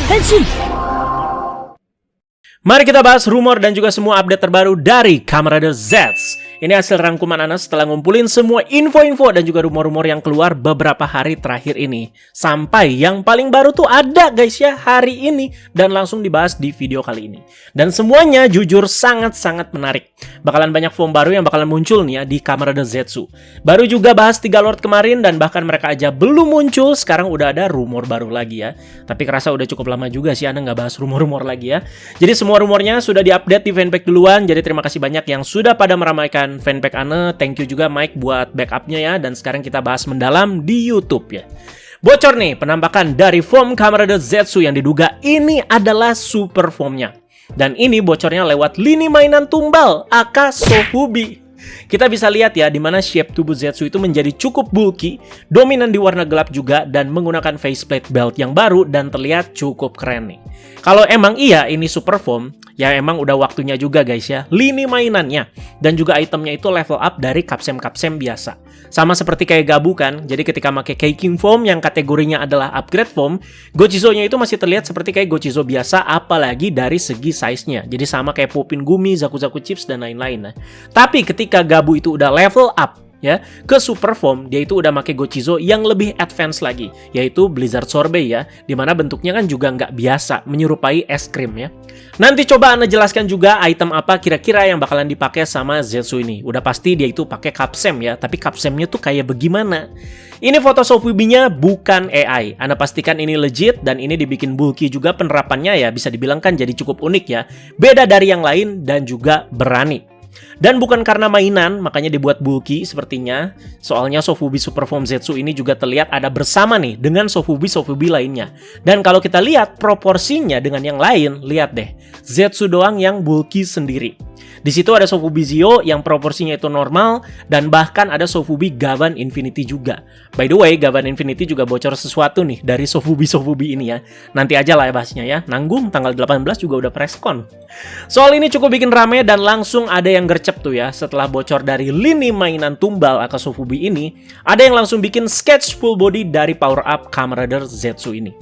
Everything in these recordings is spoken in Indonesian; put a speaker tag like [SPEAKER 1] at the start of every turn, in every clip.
[SPEAKER 1] Henshin! Mari kita bahas rumor dan juga semua update terbaru dari Kamen Rider Z. Ini hasil rangkuman Ana setelah ngumpulin semua info-info dan juga rumor-rumor yang keluar beberapa hari terakhir ini. Sampai yang paling baru tuh ada guys ya hari ini dan langsung dibahas di video kali ini. Dan semuanya jujur sangat-sangat menarik. Bakalan banyak form baru yang bakalan muncul nih ya di Kamen Rider Zetsu. Baru juga bahas 3 Lord kemarin dan bahkan mereka aja belum muncul, sekarang udah ada rumor baru lagi ya. Tapi kerasa udah cukup lama juga sih Ana nggak bahas rumor-rumor lagi ya. Jadi semua rumornya sudah diupdate di fanpage duluan. Jadi terima kasih banyak yang sudah pada meramaikan fanpage Ana. Thank you juga Mike buat backupnya ya. Dan sekarang kita bahas mendalam di YouTube ya. Bocor nih penampakan dari form Kamen Rider Zetsu yang diduga ini adalah super formnya. Dan ini bocornya lewat lini mainan tumbal aka Sofubi. Kita bisa lihat ya di mana shape tubuh Zetsu itu menjadi cukup bulky, dominan di warna gelap juga dan menggunakan faceplate belt yang baru dan terlihat cukup keren nih. Kalau emang iya ini super form, ya emang udah waktunya juga guys ya, lini mainannya dan juga itemnya itu level up dari kapsem-kapsem biasa. Sama seperti kayak Gabu kan, jadi ketika pakai Keiking form yang kategorinya adalah upgrade form, Gochizo-nya itu masih terlihat seperti kayak Gochizo biasa apalagi dari segi size-nya. Jadi sama kayak Popin Gumi, Zaku-Zaku Chips dan lain-lain. Nah. Tapi ketika Gabu itu udah level up ya ke super form, dia itu udah pakai Gochizo yang lebih advance lagi, yaitu Blizzard Sorbet ya, dimana bentuknya kan juga nggak biasa, menyerupai es krim ya. Nanti coba Ana jelaskan juga item apa kira-kira yang bakalan dipakai sama Zetsu ini. Udah pasti dia itu pakai kapsem ya, tapi kapsemnya tuh kayak bagaimana? Ini foto Sofubi-nya bukan AI. Ana pastikan ini legit dan ini dibikin bulky juga, penerapannya ya bisa dibilang kan jadi cukup unik ya. Beda dari yang lain dan juga berani. Dan bukan karena mainan, makanya dibuat bulky sepertinya. Soalnya Sofubi Superform Zetsu ini juga terlihat ada bersama nih dengan Sofubi lainnya. Dan kalau kita lihat proporsinya dengan yang lain, lihat deh. Zetsu doang yang bulky sendiri. Di situ ada Sofubi Zio yang proporsinya itu normal dan bahkan ada Sofubi Gavan Infinity juga. By the way, Gavan Infinity juga bocor sesuatu nih dari Sofubi ini ya. Nanti aja lah ya bahasnya ya. Nanggung tanggal 18 juga udah preskon. Soal ini cukup bikin rame dan langsung ada yang gercep tuh ya. Setelah bocor dari lini mainan tumbal aka Sofubi ini, ada yang langsung bikin sketch full body dari power up Kamen Rider Zetsu ini.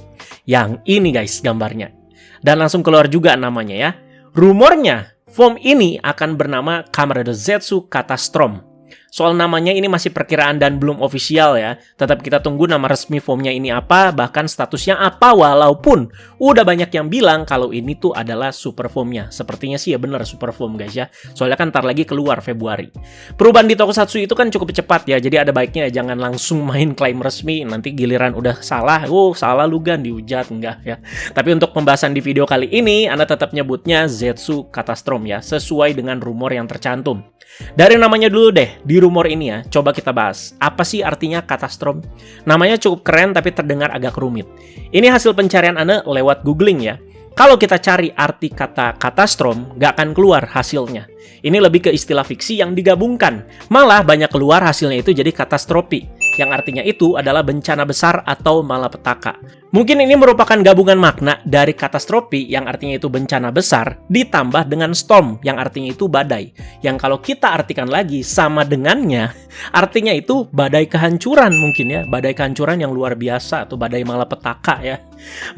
[SPEAKER 1] Yang ini guys gambarnya. Dan langsung keluar juga namanya ya. Rumornya form ini akan bernama Kamen Rider Zetsu Catastrom. Soal namanya ini masih perkiraan dan belum official ya. Tetap kita tunggu nama resmi formnya ini apa, bahkan statusnya apa, walaupun udah banyak yang bilang kalau ini tuh adalah super formnya. Sepertinya sih ya bener super form guys ya. Soalnya kan ntar lagi keluar Februari. Perubahan di Tokusatsu itu kan cukup cepat ya. Jadi ada baiknya ya jangan langsung main klaim resmi. Nanti giliran udah salah, salah lu Gan, dihujat enggak ya. Tapi untuk pembahasan di video kali ini, Anda tetap nyebutnya Zetsu Catastrom ya. Sesuai dengan rumor yang tercantum. Dari namanya dulu deh, di rumor ini ya, coba kita bahas. Apa sih artinya Catastrom? Namanya cukup keren tapi terdengar agak rumit. Ini hasil pencarian Ana lewat googling ya. Kalau kita cari arti kata Catastrom, nggak akan keluar hasilnya. Ini lebih ke istilah fiksi yang digabungkan. Malah banyak keluar hasilnya itu jadi katastrofi, yang artinya itu adalah bencana besar atau malapetaka. Mungkin ini merupakan gabungan makna dari katastrofi yang artinya itu bencana besar ditambah dengan storm yang artinya itu badai. Yang kalau kita artikan lagi sama dengannya, artinya itu badai kehancuran mungkin ya. Badai kehancuran yang luar biasa atau badai malapetaka ya.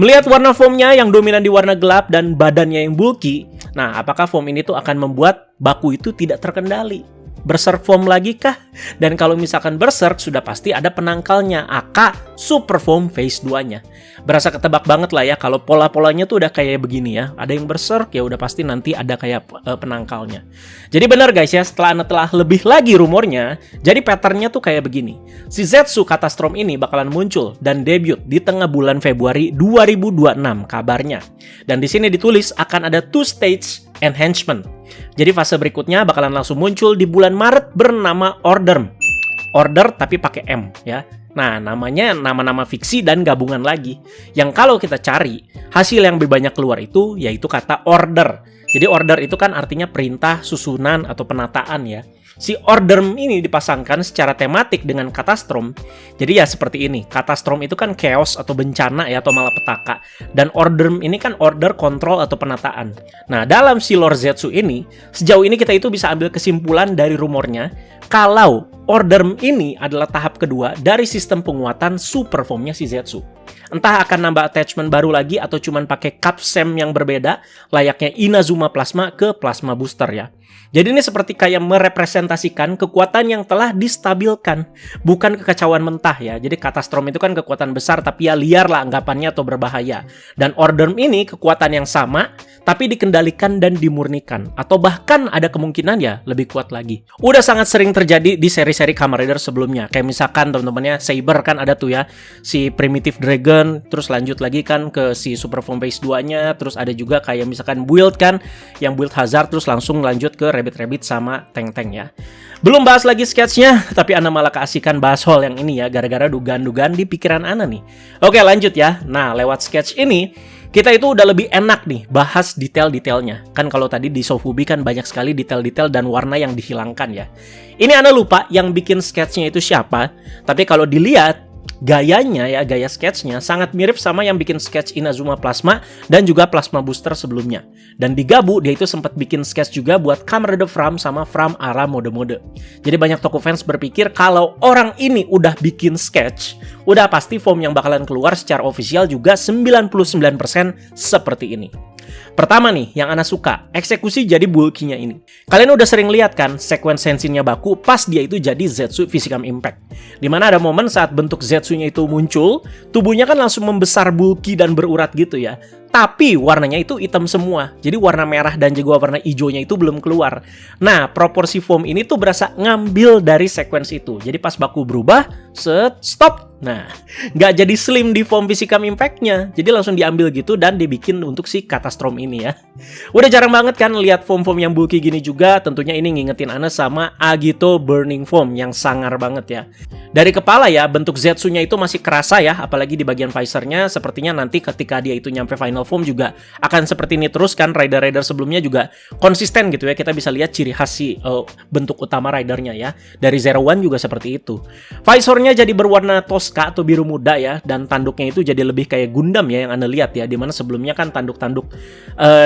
[SPEAKER 1] Melihat warna foamnya yang dominan di warna gelap dan badannya yang bulky, nah apakah foam ini tuh akan membuat baku itu tidak terkendali? Berserk form lagi kah? Dan kalau misalkan berserk sudah pasti ada penangkalnya, aka super form phase 2-nya. Berasa ketebak banget lah ya kalau pola-polanya tuh udah kayak begini ya. Ada yang berserk ya udah pasti nanti ada kayak penangkalnya. Jadi benar guys ya, setelah lebih lagi rumornya, jadi patternnya tuh kayak begini. Si Zetsu Catastrom ini bakalan muncul dan debut di tengah bulan Februari 2026 kabarnya. Dan di sini ditulis akan ada 2 stage enhancement. Jadi fase berikutnya bakalan langsung muncul di bulan Maret bernama Order. Order tapi pakai M ya. Nah, namanya nama-nama fiksi dan gabungan lagi. Yang kalau kita cari, hasil yang lebih banyak keluar itu yaitu kata order. Jadi order itu kan artinya perintah, susunan, atau penataan ya. Si Orderm ini dipasangkan secara tematik dengan Catastrom. Jadi ya seperti ini. Catastrom itu kan chaos atau bencana ya, atau malapetaka. Dan Orderm ini kan order, kontrol, atau penataan. Nah, dalam si Lord Zetsu ini, sejauh ini kita itu bisa ambil kesimpulan dari rumornya kalau Orderm ini adalah tahap kedua dari sistem penguatan super formnya si Zetsu. Entah akan nambah attachment baru lagi atau cuman pakai Capsem yang berbeda, layaknya Inazuma Plasma ke Plasma Booster ya. Jadi ini seperti kayak merepresentasikan kekuatan yang telah distabilkan, bukan kekacauan mentah ya. Jadi Catastrom itu kan kekuatan besar tapi ya liar lah anggapannya atau berbahaya. Dan Orderm ini kekuatan yang sama tapi dikendalikan dan dimurnikan, atau bahkan ada kemungkinan ya lebih kuat lagi. Udah sangat sering terjadi di seri-seri Kamen Rider sebelumnya. Kayak misalkan teman-temannya Saber kan ada tuh ya, si Primitive Dragon, terus lanjut lagi kan ke si Super Form Phase 2-nya, terus ada juga kayak misalkan Build kan, yang Build Hazard terus langsung lanjut ke Rabbit sama Tank ya. Belum bahas lagi sketchnya, tapi Ana malah keasikan bahas hal yang ini ya, gara-gara dugaan-dugaan di pikiran Ana nih. Oke lanjut ya. Nah lewat sketch ini, kita itu udah lebih enak nih bahas detail-detailnya. Kan kalau tadi di Sofubi kan banyak sekali detail-detail dan warna yang dihilangkan ya. Ini Ana lupa yang bikin sketchnya itu siapa, tapi kalau dilihat gayanya ya, gaya sketchnya sangat mirip sama yang bikin sketch Inazuma Plasma dan juga Plasma Booster sebelumnya. Dan di Gabu dia itu sempat bikin sketch juga buat Kamen Rider Fram sama Fram Ara mode-mode. Jadi banyak toko fans berpikir kalau orang ini udah bikin sketch, udah pasti form yang bakalan keluar secara official juga 99% seperti ini. Pertama nih, yang Ana suka, eksekusi jadi bulky-nya ini. Kalian udah sering lihat kan, sequence Senshin-nya Baku pas dia itu jadi Zetsu Physicam Impact. Dimana ada momen saat bentuk Zetsu-nya itu muncul, tubuhnya kan langsung membesar bulky dan berurat gitu ya. Tapi warnanya itu hitam semua. Jadi warna merah dan juga warna hijaunya itu belum keluar. Nah, proporsi form ini tuh berasa ngambil dari sequence itu. Jadi pas Baku berubah, stop. Nah, nggak jadi slim di form Physicam Impact-nya. Jadi langsung diambil gitu dan dibikin untuk si Catastrom ini ya. Udah jarang banget kan lihat form-form yang bulky gini juga. Tentunya ini ngingetin Ana sama Agito Burning Form yang sangar banget ya. Dari kepala ya, bentuk Zetsu-nya itu masih kerasa ya. Apalagi di bagian visor-nya. Sepertinya nanti ketika dia itu nyampe final form juga akan seperti ini terus kan. Rider-rider sebelumnya juga konsisten gitu ya. Kita bisa lihat ciri khas si bentuk utama ridernya ya. Dari Zero One juga seperti itu. Visornya jadi berwarna Tosca atau biru muda ya. Dan tanduknya itu jadi lebih kayak Gundam ya yang Anda lihat ya. Dimana sebelumnya kan tanduk-tanduk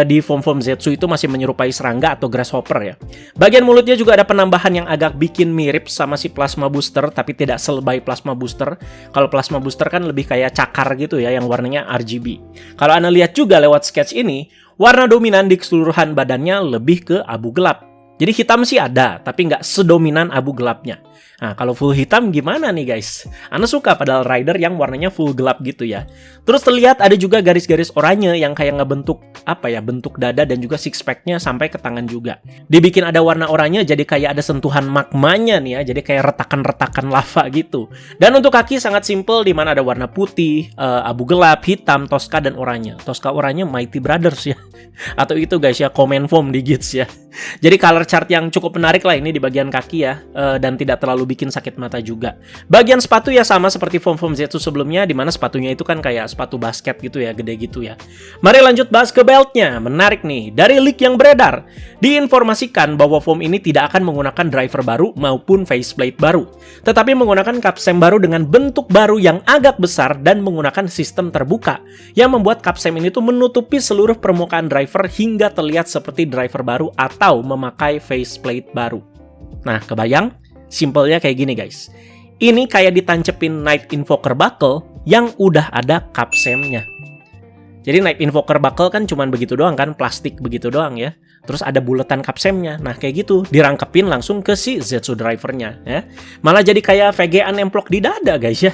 [SPEAKER 1] di form-form Zetsu itu masih menyerupai serangga atau grasshopper ya. Bagian mulutnya juga ada penambahan yang agak bikin mirip sama si Plasma Booster. Tapi tidak selebay Plasma Booster. Kalau Plasma Booster kan lebih kayak cakar gitu ya. Yang warnanya RGB. Kalau Anda lihat juga lewat sketch ini, warna dominan di keseluruhan badannya lebih ke abu gelap. Jadi hitam sih ada, tapi nggak sedominan abu gelapnya. Nah, kalau full hitam gimana nih guys? Ana suka padahal rider yang warnanya full gelap gitu ya. Terus terlihat ada juga garis-garis oranye yang kayak ngebentuk bentuk dada dan juga six pack-nya sampai ke tangan juga. Dibikin ada warna oranye jadi kayak ada sentuhan magmanya nih ya, jadi kayak retakan-retakan lava gitu. Dan untuk kaki sangat simple di mana ada warna putih, abu gelap, hitam, Tosca dan oranye. Tosca oranye Mighty Brothers ya. Atau itu guys ya, Command Form di Gits ya. Jadi color chart yang cukup menarik lah ini di bagian kaki ya, dan tidak terlalu bikin sakit mata juga. Bagian sepatu ya sama seperti form-form Zetsu sebelumnya, di mana sepatunya itu kan kayak sepatu basket gitu ya, gede gitu ya. Mari lanjut bahas ke beltnya. Menarik nih, dari leak yang beredar, diinformasikan bahwa form ini tidak akan menggunakan driver baru maupun faceplate baru, tetapi menggunakan Capsem baru dengan bentuk baru yang agak besar dan menggunakan sistem terbuka, yang membuat Capsem ini tuh menutupi seluruh permukaan driver hingga terlihat seperti driver baru atau memakai faceplate baru. Nah, kebayang? Simpelnya kayak gini guys. Ini kayak ditancepin Night Invoker Buckle yang udah ada Capsemnya. Jadi Night Invoker Buckle kan cuman begitu doang kan, plastik begitu doang ya. Terus ada buletan Capsemnya. Nah kayak gitu, dirangkepin langsung ke si Zetsu drivernya ya. Malah jadi kayak VGA nemplok di dada guys ya.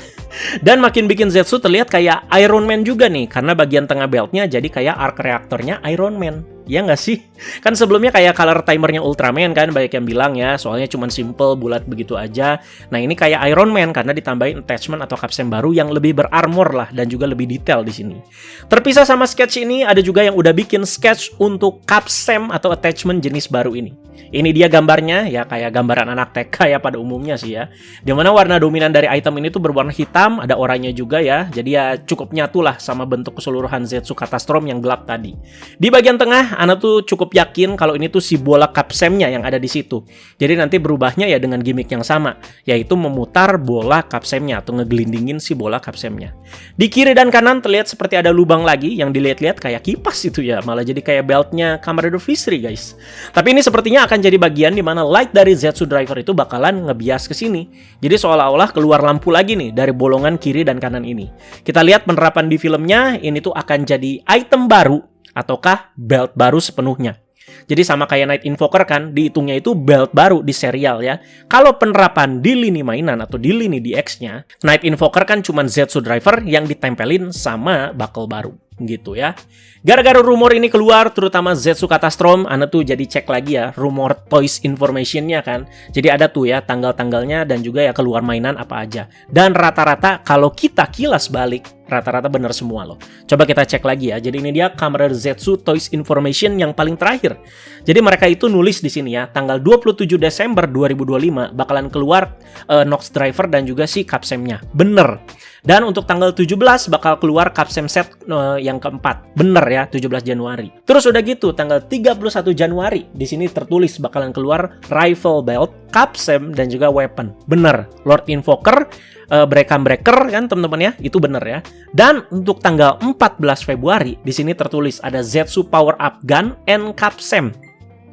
[SPEAKER 1] Dan makin bikin Zetsu terlihat kayak Iron Man juga nih, karena bagian tengah beltnya jadi kayak arc reaktornya Iron Man. Ya nggak sih? Kan sebelumnya kayak color timernya Ultraman kan, banyak yang bilang ya, soalnya cuma simple, bulat begitu aja. Nah ini kayak Iron Man karena ditambahin attachment atau Capsem baru yang lebih berarmor lah, dan juga lebih detail di sini. Terpisah sama sketch ini, ada juga yang udah bikin sketch untuk Capsem atau attachment jenis baru ini. Ini dia gambarnya, ya kayak gambaran anak TK ya pada umumnya sih ya. Dimana warna dominan dari item ini tuh berwarna hitam, ada oranye juga ya. Jadi ya cukup nyatu lah sama bentuk keseluruhan Zetsu Catastrom yang gelap tadi. Di bagian tengah, Ana tuh cukup yakin kalau ini tuh si bola Capsem-nya yang ada di situ. Jadi nanti berubahnya ya dengan gimmick yang sama, yaitu memutar bola Capsem-nya atau ngegelindingin si bola Capsem-nya. Di kiri dan kanan terlihat seperti ada lubang lagi yang dilihat-lihat kayak kipas itu ya, malah jadi kayak beltnya Kamen Rider Fisri guys. Tapi ini sepertinya akan jadi bagian di mana light dari Zetsu Driver itu bakalan ngebias ke sini. Jadi seolah-olah keluar lampu lagi nih dari bolongan kiri dan kanan ini. Kita lihat penerapan di filmnya, ini tuh akan jadi item baru ataukah belt baru sepenuhnya. Jadi sama kayak Night Invoker kan, dihitungnya itu belt baru di serial ya. Kalau penerapan di lini mainan atau di lini DX-nya, Night Invoker kan cuma Zetsu Driver yang ditempelin sama buckle baru gitu ya. Gara-gara rumor ini keluar, terutama Zetsu Catastrom, Ana tuh jadi cek lagi ya rumor Toys Information-nya kan. Jadi ada tuh ya tanggal-tanggalnya dan juga ya keluar mainan apa aja. Dan rata-rata kalau kita kilas balik, rata-rata bener semua loh. Coba kita cek lagi ya. Jadi ini dia Kamen Rider Zetsu Toys Information yang paling terakhir. Jadi mereka itu nulis di sini ya, tanggal 27 Desember 2025 bakalan keluar Nox Driver dan juga si Capsem-nya. Bener. Dan untuk tanggal 17 bakal keluar Capsem set yang keempat. Bener ya, 17 Januari. Terus udah gitu, tanggal 31 Januari di sini tertulis bakalan keluar Rifle Belt, Capsem dan juga Weapon. Bener. Lord Invoker, Breaker kan teman-teman ya, itu bener ya. Dan untuk tanggal 14 Februari di sini tertulis ada Zetsu Power Up Gun and Capsem.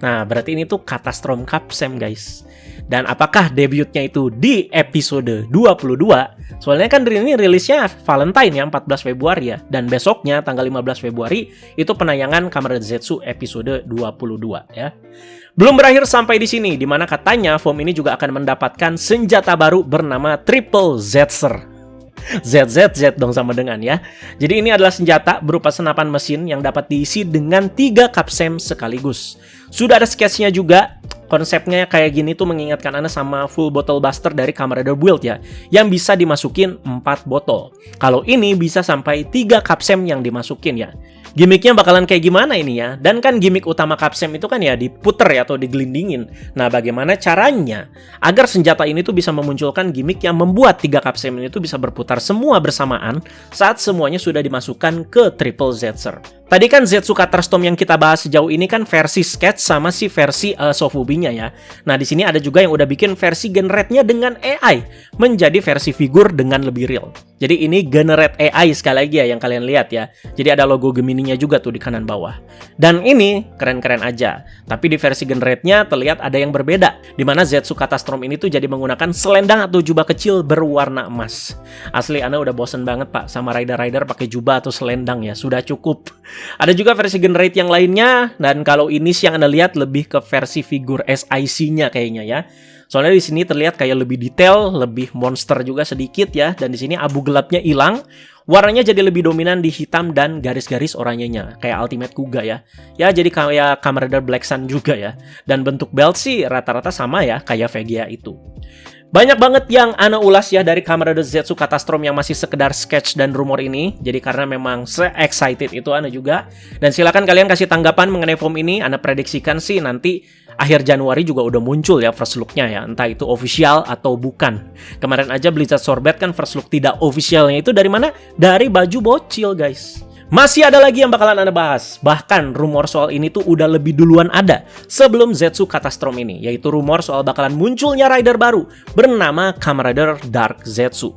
[SPEAKER 1] Nah, berarti ini tuh Catastrom Capsem guys. Dan apakah debutnya itu di episode 22? Soalnya kan ini rilisnya Valentine ya, 14 Februari ya. Dan besoknya tanggal 15 Februari itu penayangan Kamen Rider Zetsu episode 22 ya. Belum berakhir sampai di sini, di mana katanya foam ini juga akan mendapatkan senjata baru bernama Triple Zetser. ZZZ dong sama dengan ya. Jadi ini adalah senjata berupa senapan mesin yang dapat diisi dengan 3 Capsem sekaligus. Sudah ada sketchnya juga. Konsepnya kayak gini tuh mengingatkan Anda sama full bottle buster dari Kamen Rider Build ya, yang bisa dimasukin 4 botol. Kalau ini bisa sampai 3 Capsem yang dimasukin ya. Gimiknya bakalan kayak gimana ini ya? Dan kan gimik utama Capsem itu kan ya diputer ya atau digelindingin. Nah, bagaimana caranya agar senjata ini tuh bisa memunculkan gimik yang membuat 3 Capsem ini tuh bisa berputar semua bersamaan saat semuanya sudah dimasukkan ke Triple Zetser. Tadi kan Zetsu Catastrom yang kita bahas sejauh ini kan versi sketch sama si versi Sofubi-nya ya. Nah, di sini ada juga yang udah bikin versi generate-nya dengan AI menjadi versi figur dengan lebih real. Jadi ini generate AI sekali lagi ya yang kalian lihat ya. Jadi ada logo Gemini-nya juga tuh di kanan bawah. Dan ini keren-keren aja. Tapi di versi generate-nya terlihat ada yang berbeda, di mana Zetsu Catastrom ini tuh jadi menggunakan selendang atau jubah kecil berwarna emas. Asli Ana udah bosen banget Pak sama rider-rider pakai jubah atau selendang ya. Sudah cukup. Ada juga versi generate yang lainnya, dan kalau ini sih yang Anda lihat lebih ke versi figur SIC-nya kayaknya ya. Soalnya di sini terlihat kayak lebih detail, lebih monster juga sedikit ya, dan di sini abu gelapnya hilang. Warnanya jadi lebih dominan di hitam dan garis-garis oranyenya, kayak Ultimate Kuga ya. Ya jadi kayak Kamen Rider Black Sun juga ya. Dan bentuk belt sih rata-rata sama ya, kayak Vegeta itu. Banyak banget yang Ana ulas ya dari Kamen Rider Zetsu Catastrom yang masih sekedar sketch dan rumor ini. Jadi karena memang se-excited itu Ana juga. Dan silakan kalian kasih tanggapan mengenai foam ini. Ana prediksikan sih nanti akhir Januari juga udah muncul ya first look-nya ya. Entah itu official atau bukan. Kemarin aja Blizzard Sorbet kan first look tidak officialnya itu dari mana? Dari baju bocil guys. Masih ada lagi yang bakalan Anda bahas. Bahkan rumor soal ini tuh udah lebih duluan ada sebelum Zetsu Catastrom ini, yaitu rumor soal bakalan munculnya rider baru bernama Kamen Rider Dark Zetsu.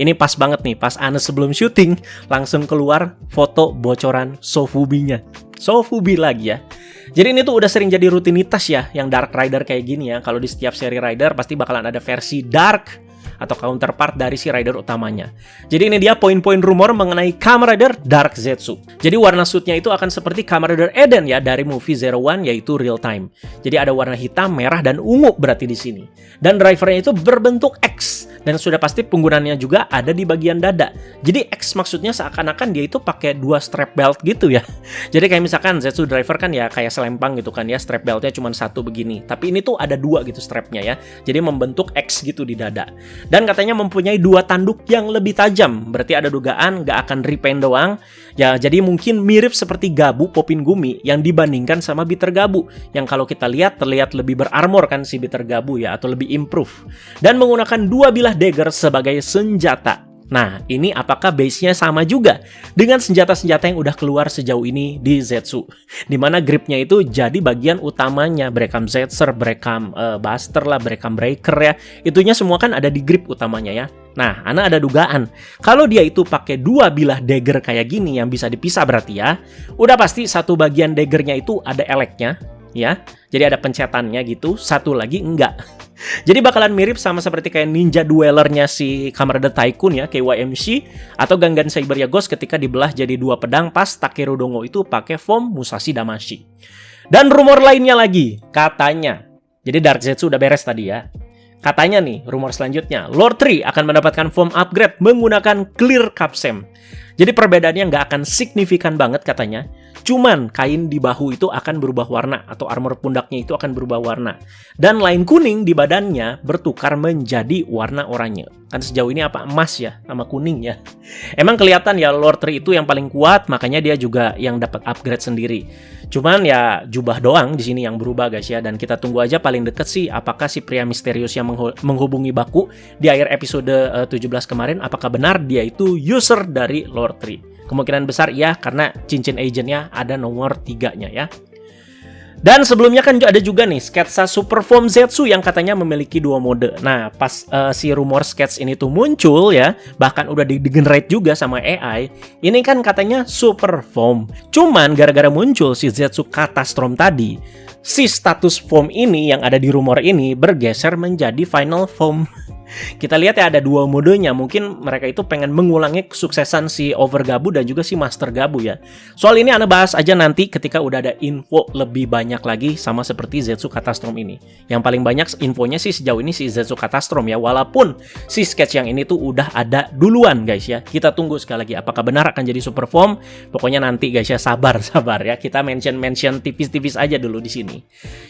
[SPEAKER 1] Ini pas banget nih, pas Ana sebelum syuting langsung keluar foto bocoran Sofubi-nya. Sofubi lagi ya. Jadi ini tuh udah sering jadi rutinitas ya yang Dark Rider kayak gini ya. Kalau di setiap seri rider pasti bakalan ada versi Dark atau counterpart dari si rider utamanya. Jadi ini dia poin-poin rumor mengenai Kamen Rider Dark Zetsu. Jadi warna suitnya itu akan seperti Kamen Rider Eden ya dari movie Zero One, yaitu real time. Jadi ada warna hitam, merah, dan ungu berarti di sini. Dan drivernya itu berbentuk X. Dan sudah pasti penggunaannya juga ada di bagian dada. Jadi X maksudnya seakan-akan dia itu pakai 2 strap belt gitu ya. Jadi kayak misalkan Zetsu driver kan ya kayak selempang gitu kan ya, strap beltnya cuma 1 begini. Tapi ini tuh ada 2 gitu strapnya ya. Jadi membentuk X gitu di dada. Dan katanya mempunyai 2 tanduk yang lebih tajam. Berarti ada dugaan nggak akan repaint doang. Ya, jadi mungkin mirip seperti Gabu Popin Gumi yang dibandingkan sama Bitter Gabu. Yang kalau kita lihat terlihat lebih berarmor kan si Bitter Gabu ya, atau lebih improve. Dan menggunakan 2 bilah dagger sebagai senjata. Nah, ini apakah base-nya sama juga dengan senjata-senjata yang udah keluar sejauh ini di Zetsu? Dimana gripnya itu jadi bagian utamanya. Breakam Zetser, Breakam Buster lah, Breakam Breaker ya. Itunya semua kan ada di grip utamanya ya. Nah, Ana ada dugaan. Kalau dia itu pakai 2 bilah dagger kayak gini yang bisa dipisah berarti ya, udah pasti satu bagian daggernya itu ada eleknya. Ya, jadi ada pencetannya gitu, satu lagi enggak. Jadi bakalan mirip sama seperti kayak ninja duelernya si Kamen Rider Tycoon ya, KYMC, atau Gangan Cyberia Ghost ketika dibelah jadi 2 pedang pas Takeru Dongo itu pakai form Musashi Damashi. Dan rumor lainnya lagi, katanya, jadi Dark Zetsu udah beres tadi ya. Katanya nih, rumor selanjutnya, Lord 3 akan mendapatkan form upgrade menggunakan Clear Capsem. Jadi perbedaannya nggak akan signifikan banget katanya. Cuman kain di bahu itu akan berubah warna atau armor pundaknya itu akan berubah warna. Dan line kuning di badannya bertukar menjadi warna oranye. Kan sejauh ini apa? Emas ya sama kuning ya. Emang kelihatan ya Lord 3 itu yang paling kuat, makanya dia juga yang dapat upgrade sendiri. Cuman ya jubah doang di sini yang berubah guys ya, dan kita tunggu aja paling deket sih apakah si pria misterius yang menghubungi Baku di akhir episode 17 kemarin, apakah benar dia itu user dari Lord 3. Kemungkinan besar iya, karena cincin agentnya ada nomor 3-nya ya. Dan sebelumnya kan ada juga nih sketsa Super Form Zetsu yang katanya memiliki 2 mode. Nah, pas si rumor sketch ini tuh muncul ya, bahkan udah di-generate juga sama AI, ini kan katanya Super Form. Cuman gara-gara muncul si Zetsu Catastrom tadi, si status form ini yang ada di rumor ini bergeser menjadi Final Form. Kita lihat ya ada 2 modenya. Mungkin mereka itu pengen mengulangi kesuksesan si Over Gabu dan juga si Master Gabu ya. Soal ini Ana bahas aja nanti ketika udah ada info lebih banyak lagi sama seperti Zetsu Catastrom ini. Yang paling banyak infonya sih sejauh ini si Zetsu Catastrom ya. Walaupun si sketch yang ini tuh udah ada duluan guys ya. Kita tunggu sekali lagi apakah benar akan jadi super form. Pokoknya nanti guys ya, sabar ya. Kita mention tipis-tipis aja dulu di sini.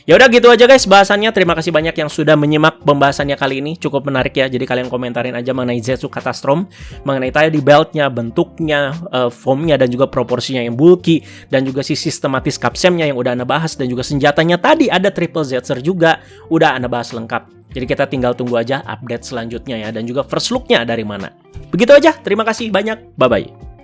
[SPEAKER 1] Ya udah gitu aja guys bahasannya. Terima kasih banyak yang sudah menyimak pembahasannya kali ini. Cukup menarik ya, jadi kalian komentarin aja mengenai Zetsu Catastrom, mengenai tadi beltnya, bentuknya, formnya dan juga proporsinya yang bulky, dan juga si sistematis capsemnya yang udah Ana bahas, dan juga senjatanya tadi ada triple Zetser juga udah Ana bahas lengkap. Jadi kita tinggal tunggu aja update selanjutnya ya, dan juga first look-nya dari mana. Begitu aja, terima kasih banyak, bye bye.